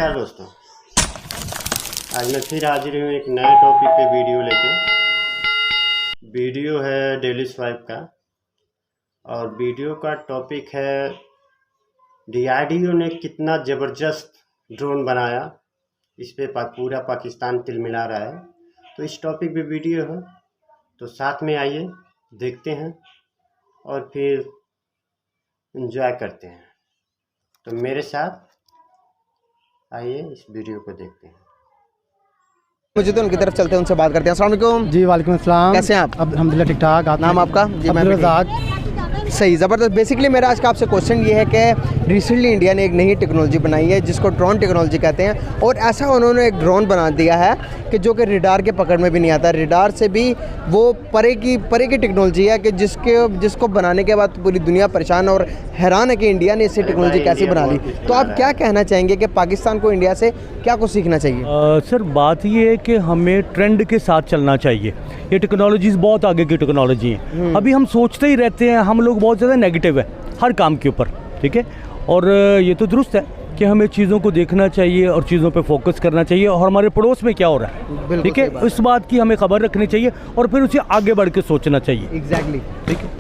नमस्कार दोस्तों, आज मैं फिर हाजिर हूँ एक नए टॉपिक पे वीडियो लेके। वीडियो है डेली स्वाइप का और वीडियो का टॉपिक है DRDO ने कितना ज़बरदस्त ड्रोन बनाया। इस पे पूरा पाकिस्तान तिलमिला रहा है। तो इस टॉपिक पे वीडियो है, तो साथ में आइए देखते हैं और फिर एंजॉय करते हैं। तो मेरे साथ आइए इस वीडियो को देखते हैं। मुझे तो उनकी तरफ चलते हैं, उनसे बात करते हैं। अस्सलाम वालेकुम जी वालेकुम अस्सलाम। कैसे हैं आप? अल्हम्दुलिल्लाह ठीक ठाक। आप नाम आपका? जी मैं रज़ाक। सही, ज़बरदस्त। बेसिकली मेरा आज का आपसे क्वेश्चन ये है कि रिसेंटली इंडिया ने एक नई टेक्नोलॉजी बनाई है जिसको ड्रोन टेक्नोलॉजी कहते हैं, और ऐसा उन्होंने एक ड्रोन बना दिया है कि जो कि रडार के पकड़ में भी नहीं आता। रडार से भी वो परे की टेक्नोलॉजी है कि जिसको बनाने के बाद पूरी दुनिया परेशान और हैरान है कि इंडिया ने इससे टेक्नोलॉजी कैसे बना ली। तो आप क्या कहना चाहेंगे कि पाकिस्तान को इंडिया से क्या कुछ सीखना चाहिए? सर बात ये है कि हमें ट्रेंड के साथ चलना चाहिए। ये टेक्नोलॉजीज़ बहुत आगे की टेक्नोलॉजी हैं। अभी हम सोचते ही रहते हैं, हम लोग बहुत ज़्यादा नेगेटिव है हर काम के ऊपर, ठीक है। और ये तो दुरुस्त है कि हमें चीज़ों को देखना चाहिए और चीज़ों पे फोकस करना चाहिए और हमारे पड़ोस में क्या हो रहा है, ठीक है, इस बात की हमें खबर रखनी चाहिए और फिर उसे आगे बढ़ के सोचना चाहिए। एग्जैक्टली, ठीक है।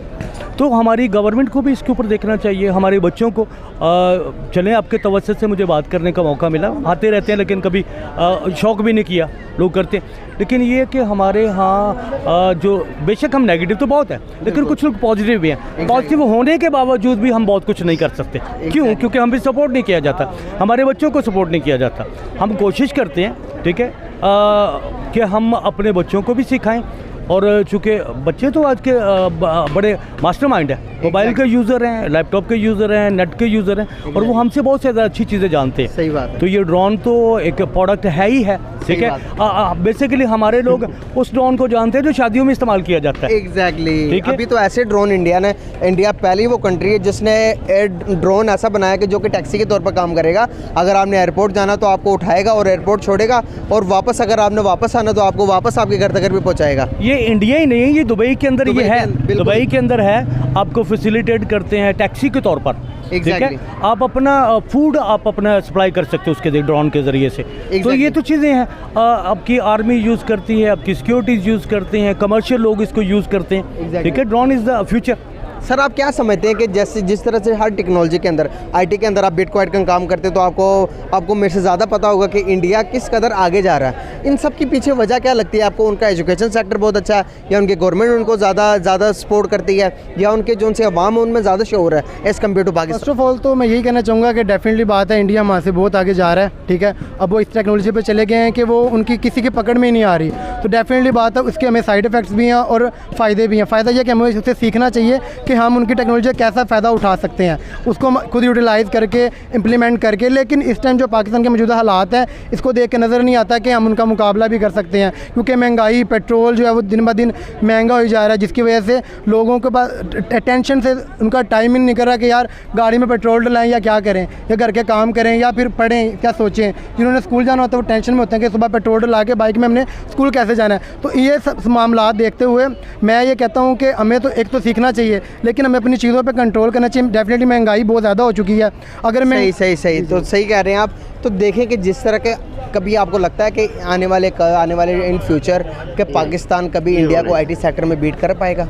तो हमारी गवर्नमेंट को भी इसके ऊपर देखना चाहिए, हमारे बच्चों को। चलें, आपके तवज्जो से मुझे बात करने का मौका मिला। आते रहते हैं लेकिन कभी शौक़ भी नहीं किया, लोग करते हैं। लेकिन ये कि हमारे यहाँ जो बेशक हम नेगेटिव तो बहुत है लेकिन कुछ लोग पॉजिटिव भी हैं। पॉजिटिव होने के बावजूद भी हम बहुत कुछ नहीं कर सकते। क्यों? क्योंकि हम भी सपोर्ट नहीं किया जाता, हमारे बच्चों को सपोर्ट नहीं किया जाता। हम कोशिश करते हैं, ठीक है, कि हम अपने बच्चों को भी सिखाएं। और चूँकि बच्चे तो आज के बड़े मास्टरमाइंड हैं, मोबाइल के यूज़र हैं, लैपटॉप के यूज़र हैं, नेट के यूज़र हैं, और वो हमसे बहुत ज़्यादा अच्छी चीज़ें जानते हैं। सही बात है। तो ये ड्रोन तो एक प्रोडक्ट है ही है, ठीक है। बेसिकली हमारे लोग उस ड्रोन को जानते हैं जो शादियों में इस्तेमाल किया जाता है। एग्जैक्टली। अभी तो ऐसे ड्रोन इंडिया पहली वो कंट्री है जिसने ड्रोन ऐसा बनाया कि जो कि टैक्सी के तौर पर काम करेगा। अगर आपने एयरपोर्ट जाना तो आपको उठाएगा और एयरपोर्ट छोड़ेगा, और वापस अगर आपने वापस आना तो आपको वापस आपके घर तक भी पहुँचाएगा। ये इंडिया ही नहीं है, ये दुबई के अंदर ये है, दुबई के अंदर है। आपको फैसिलिटेट करते हैं टैक्सी के तौर पर, ठीक है। आप अपना फूड आप अपना सप्लाई कर सकते हो उसके ड्रोन के ज़रिए से। तो ये तो चीज़ें हैं, आपकी आर्मी यूज़ करती है, आपकी सिक्योरिटीज़ यूज़ करते हैं, कमर्शियल लोग इसको यूज़ करते हैं, ठीक है। Drone is the future. Sir आप क्या समझते हैं कि जैसे जिस तरह से हर टेक्नोलॉजी के अंदर, आईटी के अंदर आप बिटकॉइन का काम करते हैं, तो आपको मेरे से ज़्यादा पता होगा कि इंडिया किस कदर आगे जा रहा है। इन सब के पीछे वजह क्या लगती है आपको? उनका एजुकेशन सेक्टर बहुत अच्छा है, या उनके गवर्नमेंट उनको ज़्यादा सपोर्ट करती है, या उनके जो उनसे अवाम है उनमें ज़्यादा शोर है as compare to Pakistan? First of all तो मैं यही कहना चाहूँगा कि डेफिनेटली बात है, इंडिया वहाँ से बहुत आगे जा रहा है, ठीक है। अब वो इस टेक्नोलॉजी पर चले गए हैं कि वो उनकी किसी की पकड़ में नहीं आ रही। तो डेफिनेटली बात है, उसके हमें साइड इफ़ेक्ट्स भी हैं और फ़ायदे भी हैं। फ़ायदा यह कि हमें उससे सीखना चाहिए कि हम उनकी टेक्नोलॉजी कैसा फ़ायदा उठा सकते हैं, उसको हम खुद यूटिलाइज़ करके इम्प्लीमेंट करके। लेकिन इस टाइम जो पाकिस्तान के मौजूदा हालात हैं, इसको देख के नज़र नहीं आता कि हम उनका मुकाबला भी कर सकते हैं, क्योंकि महंगाई, पेट्रोल जो है वो दिन ब दिन महंगा हो जा रहा है, जिसकी वजह से लोगों के पास टेंशन से उनका टाइम ही नहीं कर रहा कि यार गाड़ी में पेट्रोल डलाएं या क्या करें, या घर के काम करें या फिर पढ़ें, क्या सोचें। जिन्होंने स्कूल जाना होता है वो टेंशन में होते हैं कि सुबह पेट्रोल डला के बाइक में हमने स्कूल कैसे जाना है। तो ये सब मामला देखते हुए मैं ये कहता हूँ कि हमें तो एक तो सीखना चाहिए, लेकिन हमें अपनी चीज़ों पर कंट्रोल करना चाहिए। डेफिनेटली महंगाई बहुत ज़्यादा हो चुकी है। अगर मैं सही तो सही कह रहे हैं आप। तो देखें कि जिस तरह के कभी आपको लगता है कि आने वाले इन फ्यूचर के पाकिस्तान कभी इंडिया को आईटी सेक्टर में बीट कर पाएगा?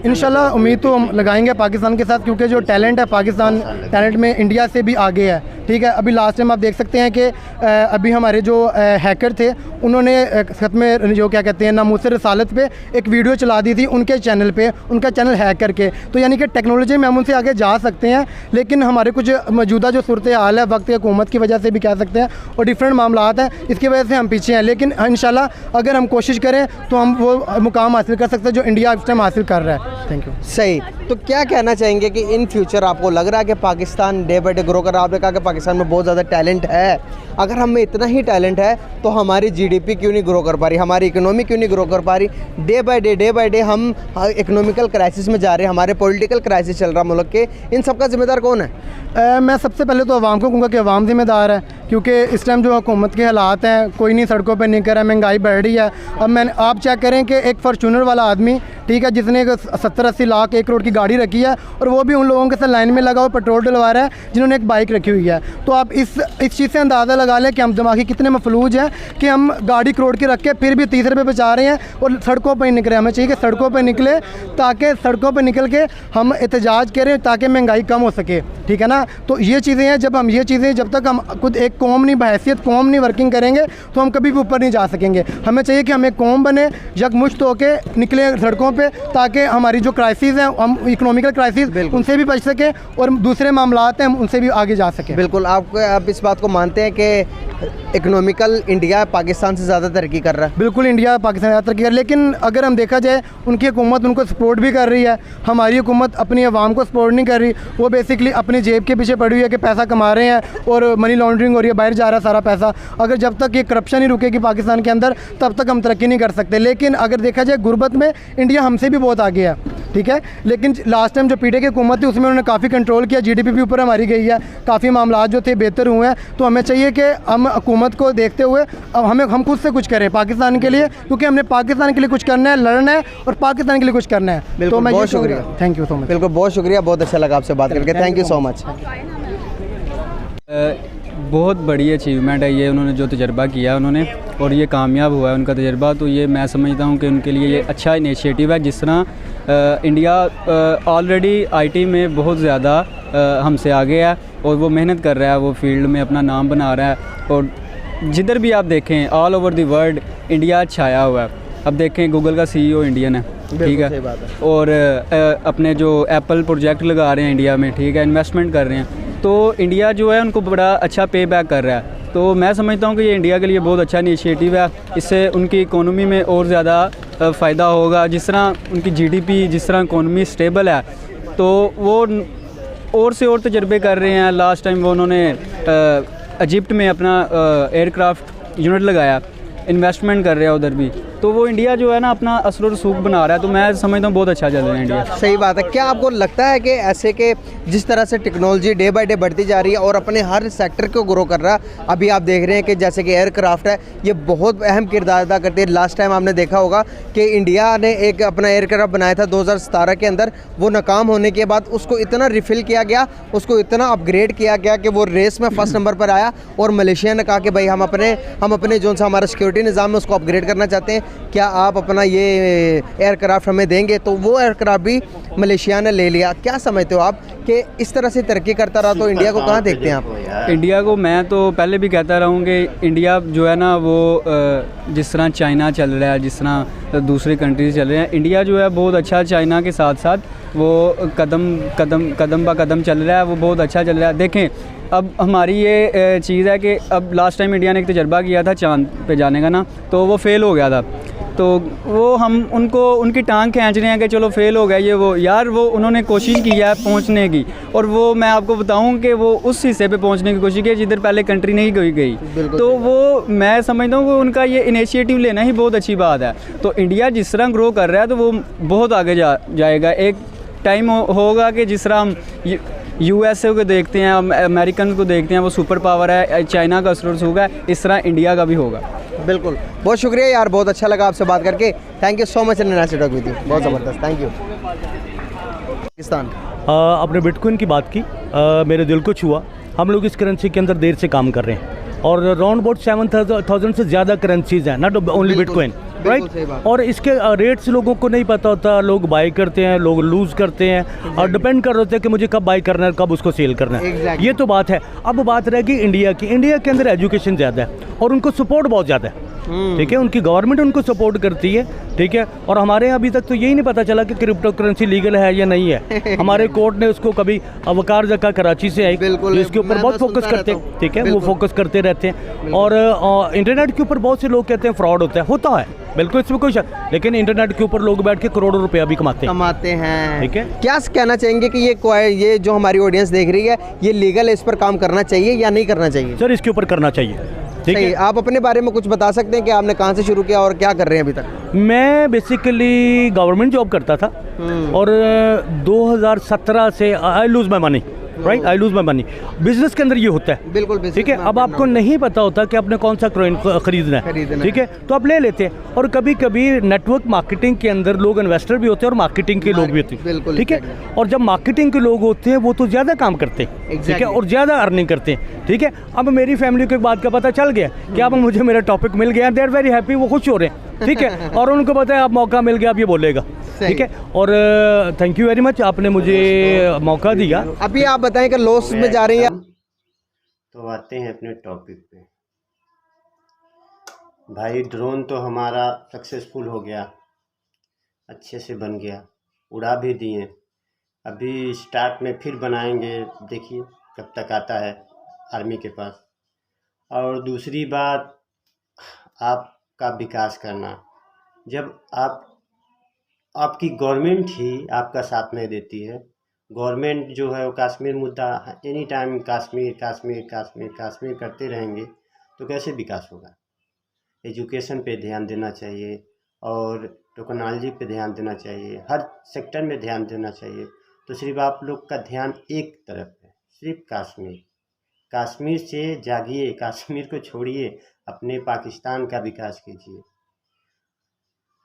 इंशाल्लाह उम्मीद तो हम लगाएंगे पाकिस्तान के साथ, क्योंकि जो टैलेंट है पाकिस्तान टैलेंट में इंडिया से भी आगे है, ठीक है। अभी लास्ट टाइम आप देख सकते हैं कि अभी हमारे जो हैकर थे उन्होंने ख़त्म जो क्या कहते हैं नामूस रसालत पे एक वीडियो चला दी थी उनके चैनल पे, उनका चैनल हैक करके। तो यानी कि टेक्नोलॉजी में हम उनसे आगे जा सकते हैं, लेकिन हमारे कुछ मौजूदा जो सूरत हाल है वक्त हुकूमत की वजह से भी कह सकते हैं, और डिफरेंट मामलात हैं, इसकी वजह से हम पीछे हैं। लेकिन इंशाल्लाह अगर हम कोशिश करें तो हम वो मुकाम हासिल कर सकते हैं जो इंडिया इस टाइम हासिल कर रहा है। Thank you. सही। तो क्या कहना चाहेंगे कि इन फ्यूचर आपको लग रहा है कि Pakistan day by day grow कर रहा है? आपने कहा कि पाकिस्तान में बहुत ज़्यादा टैलेंट है। अगर हम में इतना ही टैलेंट है तो हमारी जीडीपी क्यों नहीं ग्रो कर पा रही, हमारी इकोनॉमी क्यों नहीं ग्रो कर पा रही? डे बाई डे हम इकोनॉमिकल क्राइसिस में जा रहे हैं, हमारे पॉलिटिकल क्राइसिस चल रहा मुल्क के। इन सब का जिम्मेदार कौन है? मैं सबसे पहले तो आवाम को कहूँगा कि आवाम जिम्मेदार है, क्योंकि इस टाइम जो हुकूमत के हालात हैं, कोई नहीं सड़कों पर नहीं कर रहा, महंगाई बढ़ रही है। अब आप चेक करें कि एक फॉर्चूनर वाला आदमी ठीक है, जिसने 70-80 लाख 1 करोड़ की गाड़ी रखी है और वो भी उन लोगों के साथ लाइन में लगा हुआ पेट्रोल डलवा रहा है जिन्होंने एक बाइक रखी हुई है। तो आप इस चीज़ से अंदाज़ा लगा लें कि हम दिमागी कितने मफलूज हैं कि हम गाड़ी करोड़ की रख के फिर भी 30 रुपये बचा रहे हैं और सड़कों पर ही निकले। हमें चाहिए कि सड़कों पर निकले, ताकि सड़कों पर निकल के हम एहतजाज करें ताकि महंगाई कम हो सके, ठीक है ना। तो ये चीज़ें हैं, जब हम ये चीज़ें, जब तक हम खुद एक कौम नहीं, बहैसियत कौम नहीं वर्किंग करेंगे तो हम कभी भी ऊपर नहीं जा सकेंगे। हमें चाहिए कि हम एक कौम बने, यकमुश्त होके निकले सड़कों पे, ताकि हमारी जो क्राइसिस हैं, हम इकोनॉमिकल क्राइसिस उनसे भी बच सकें और दूसरे मामलात हैं उनसे भी आगे जा सकें। बिल्कुल, आप इस बात को मानते हैं कि इकोनॉमिकल इंडिया पाकिस्तान से ज़्यादा तरक्की कर रहा है? बिल्कुल, इंडिया पाकिस्तान ज़्यादा तरक्की कर रहा है, लेकिन अगर हम देखा जाए उनकी हुकूमत उनको सपोर्ट भी कर रही है, हमारी हुकूमत अपनी आवाम को सपोर्ट नहीं कर रही। वो बेसिकली अपनी जेब के पीछे पड़ी हुई है कि पैसा कमा रहे हैं और मनी लॉन्ड्रिंग हो रही है, बाहर जा रहा है सारा पैसा। अगर जब तक ये करप्शन नहीं रुकेगी पाकिस्तान के अंदर, तब तक हम तरक्की नहीं कर सकते। लेकिन अगर देखा जाए गुर्बत में इंडिया हमसे भी बहुत आगे है, ठीक है। लेकिन लास्ट टाइम जो पीटीआई की हुकूमत थी उसमें उन्होंने काफ़ी कंट्रोल किया, जीडीपी भी ऊपर हमारी गई है, काफ़ी मामला जो थे बेहतर हुए हैं। तो हमें चाहिए कि हम हुकूमत को देखते हुए अब हम खुद से कुछ करें पाकिस्तान के लिए, क्योंकि हमने पाकिस्तान के लिए कुछ करना है, लड़ना है और पाकिस्तान के लिए कुछ करना है। तो मैं बहुत शुक्रिया, थैंक यू सो मच। बिल्कुल, बहुत शुक्रिया, बहुत अच्छा लगा आपसे बात करके, थैंक यू सो मच। बहुत बड़ी अचीवमेंट है ये, उन्होंने जो तजर्बा किया उन्होंने, और ये कामयाब हुआ है उनका तजर्बा। तो ये मैं समझता हूँ कि उनके लिए ये अच्छा इनिशिएटिव है। जिस तरह इंडिया ऑलरेडी आईटी में बहुत ज़्यादा हमसे आगे है और वो मेहनत कर रहा है, वो फील्ड में अपना नाम बना रहा है, और जिधर भी आप देखें all over the world India छाया हुआ है। अब देखें गूगल का सीईओ इंडियन है, ठीक है, और अपने जो एप्पल प्रोजेक्ट लगा रहे हैं इंडिया में, ठीक है, इन्वेस्टमेंट कर रहे हैं। तो इंडिया जो है उनको बड़ा अच्छा पे बैक कर रहा है। तो मैं समझता हूँ कि ये इंडिया के लिए बहुत अच्छा इनिशिएटिव है। इससे उनकी इकोनॉमी में और ज़्यादा फ़ायदा होगा। जिस तरह उनकी जीडीपी, जिस तरह इकोनॉमी स्टेबल है, तो वो और से और तजर्बे कर रहे हैं। लास्ट टाइम वो उन्होंने इजिप्ट में अपना एयरक्राफ्ट यूनिट लगाया, इन्वेस्टमेंट कर रहे हैं उधर भी। तो वो इंडिया जो है ना अपना असर रसूख बना रहा है। तो मैं समझता हूँ बहुत अच्छा चल रहा है इंडिया। सही बात है। क्या आपको लगता है कि ऐसे के जिस तरह से टेक्नोलॉजी डे बाय डे बढ़ती जा रही है और अपने हर सेक्टर को ग्रो कर रहा है, अभी आप देख रहे हैं कि जैसे कि एयरक्राफ्ट है, ये बहुत अहम किरदार अदा करती है। लास्ट टाइम आपने देखा होगा कि इंडिया ने एक अपना एयरक्राफ्ट बनाया था 2017 के अंदर, वो नाकाम होने के बाद उसको इतना रिफ़िल किया गया, उसको इतना अपग्रेड किया गया कि वो रेस में फर्स्ट नंबर पर आया। और मलेशिया ने कहा कि भाई हम अपने जो सा हमारा सिक्योरिटी निज़ाम है उसको अपग्रेड करना चाहते हैं, क्या आप अपना ये एयरक्राफ्ट हमें देंगे? तो वो एयरक्राफ्ट भी मलेशिया ने ले लिया। क्या समझते हो आप कि इस तरह से तरक्की करता रहा तो इंडिया को कहाँ देखते हैं आप? इंडिया को मैं तो पहले भी कहता रहा हूँ कि इंडिया जो है ना वो जिस तरह चाइना चल रहा है, जिस तरह दूसरी कंट्रीज चल रहे हैं, इंडिया जो है बहुत अच्छा चाइना के साथ साथ वो कदम ब कदम चल रहा है, वो बहुत अच्छा चल रहा है। देखें अब हमारी ये चीज़ है कि अब लास्ट टाइम इंडिया ने एक तजर्बा किया था चांद पे जाने का ना, तो वो फेल हो गया था। तो वो हम उनकी टांग खींच रहे हैं कि चलो फेल हो गया ये वो। यार वो उन्होंने कोशिश की है पहुंचने की, और वो मैं आपको बताऊं कि वो उस हिस्से पे पहुंचने की कोशिश की जिधर पहले कंट्री नहीं गई। तो वो मैं समझता हूँ कि उनका ये इनिशिएटिव लेना ही बहुत अच्छी बात है। तो इंडिया जिस तरह ग्रो कर रहा है तो वो बहुत आगे जाएगा। एक टाइम होगा कि जिस तरह हम यूएसए को देखते हैं, अमेरिकन को देखते हैं, वो सुपर पावर है, चाइना का असर होगा, इस तरह इंडिया का भी होगा। बिल्कुल, बहुत शुक्रिया यार, बहुत अच्छा लगा आपसे बात करके। Thank you so much nice talk with you, बहुत ज़बरदस्त, थैंक यू। पाकिस्तान आपने बिटकॉइन की बात की, मेरे दिल को छुआ। हम लोग इस करेंसी के अंदर देर से काम कर रहे हैं और राउंड अबाउट 7,000 से ज़्यादा करेंसीज हैं, नॉट ओनली बिटकॉइन, राइट। और इसके रेट्स लोगों को नहीं पता होता, लोग बाई करते हैं, लोग लूज़ करते हैं और डिपेंड कर रहे होते हैं कि मुझे कब बाई करना है, कब उसको सेल करना है। ये तो बात है। अब बात रहेगी इंडिया की। इंडिया के अंदर एजुकेशन ज़्यादा है और उनको सपोर्ट बहुत ज़्यादा है, ठीक है, उनकी गवर्नमेंट उनको सपोर्ट करती है, ठीक है। और हमारे यहाँ अभी तक तो यही नहीं पता चला कि क्रिप्टो करेंसी लीगल है या नहीं है। हमारे कोर्ट ने उसको कभी अवकार जका कराची से आई, इसके ऊपर बहुत फोकस करते हैं, ठीक है, वो फोकस करते रहते हैं। और इंटरनेट के ऊपर बहुत से लोग कहते हैं फ्रॉड होता है, बिल्कुल, इसमें कोई शक, लेकिन इंटरनेट के ऊपर लोग बैठ के करोड़ों रुपया भी कमाते हैं, ठीक है। क्या कहना चाहेंगे कि ये जो हमारी ऑडियंस देख रही है, ये लीगल है, इस पर काम करना चाहिए या नहीं करना चाहिए? सर इसके ऊपर करना चाहिए, ठीक है। आप अपने बारे में कुछ बता सकते हैं कि आपने कहाँ से शुरू किया और क्या कर रहे हैं अभी तक? मैं बेसिकली गवर्नमेंट जॉब करता था और 2017 से आई loose my money, right, I lose my money. Business के अंदर ये होता है, बिल्कुल business ठीक है। में अब आप आपको नहीं पता होता कि आपने कौन सा कॉइन खरीदना है, ठीक है, तो आप ले लेते हैं। और कभी कभी नेटवर्क मार्केटिंग के अंदर लोग इन्वेस्टर भी होते हैं और मार्केटिंग के लोग भी होते हैं, बिल्कुल, ठीक है। और जब मार्केटिंग के लोग होते हैं वो तो ज़्यादा काम करते हैं, ठीक है, और ज़्यादा अर्निंग करते हैं, ठीक है। अब मेरी फैमिली को एक बात का पता चल गया कि अब मुझे मेरा टॉपिक मिल गया, दे आर वेरी हैप्पी, वो खुश हो रहे हैं, ठीक है। और उनको पता है अब मौका मिल गया, अब ये बोलेगा, ठीक है। और थैंक यू वेरी मच, आपने मुझे मौका दिया। अभी आप बताएं कि लॉस में जा रही है। तो आते हैं अपने टॉपिक पे। भाई ड्रोन तो हमारा सक्सेसफुल हो गया, अच्छे से बन गया, उड़ा भी दिए। अभी स्टार्ट में फिर बनाएंगे, देखिए कब तक आता है आर्मी के पास। और दूसरी बात, आपका विकास करना। जब आपकी गवर्नमेंट ही आपका साथ नहीं देती है, गवर्नमेंट जो है वो कश्मीर मुद्दा एनी टाइम कश्मीर कश्मीर कश्मीर कश्मीर करते रहेंगे तो कैसे विकास होगा। एजुकेशन पे ध्यान देना चाहिए और टेक्नोलॉजी पे ध्यान देना चाहिए, हर सेक्टर में ध्यान देना चाहिए। तो सिर्फ आप लोग का ध्यान एक तरफ है, सिर्फ कश्मीर। कश्मीर से जागिए, कश्मीर को छोड़िए, अपने पाकिस्तान का विकास कीजिए,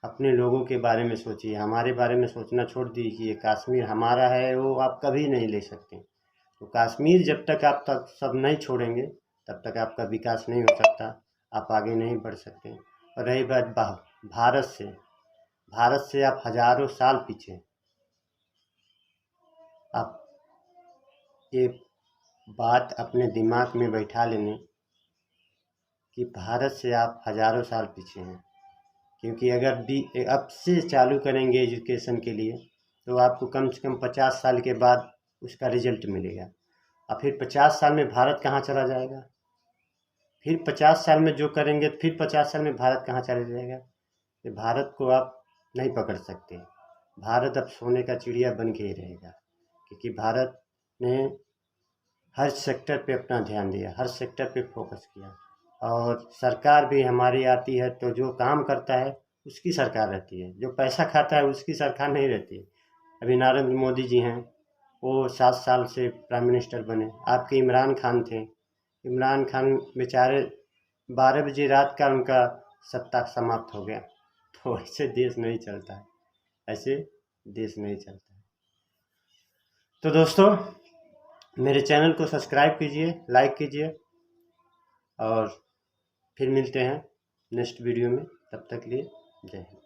अपने लोगों के बारे में सोचिए। हमारे बारे में सोचना छोड़ दीजिए, कश्मीर हमारा है वो आप कभी नहीं ले सकते। तो कश्मीर जब तक आप तक सब नहीं छोड़ेंगे तब तक आपका विकास नहीं हो सकता, आप आगे नहीं बढ़ सकते। और रही बात भारत से आप हज़ारों साल पीछे। आप ये बात अपने दिमाग में बैठा लेने कि भारत से आप हज़ारों साल पीछे हैं। क्योंकि अगर भी अब से चालू करेंगे एजुकेशन के लिए तो आपको कम से कम 50 साल के बाद उसका रिजल्ट मिलेगा। और फिर 50 साल में भारत कहाँ चला जाएगा, फिर 50 साल में जो करेंगे फिर 50 साल में भारत कहाँ चला जाएगा। तो भारत को आप नहीं पकड़ सकते। भारत अब सोने का चिड़िया बन के ही रहेगा, क्योंकि भारत ने हर सेक्टर पे अपना ध्यान दिया, हर सेक्टर पे फोकस किया। और सरकार भी हमारी आती है तो जो काम करता है उसकी सरकार रहती है, जो पैसा खाता है उसकी सरकार नहीं रहती है। अभी नरेंद्र मोदी जी हैं, वो 7 साल से प्राइम मिनिस्टर बने। आपके इमरान खान थे, इमरान खान बेचारे 12 बजे रात का उनका सत्ता समाप्त हो गया। तो ऐसे देश नहीं चलता है, ऐसे देश नहीं चलता है। तो दोस्तों मेरे चैनल को सब्सक्राइब कीजिए, लाइक कीजिए और फिर मिलते हैं नेक्स्ट वीडियो में। तब तक के लिए जय हिंद।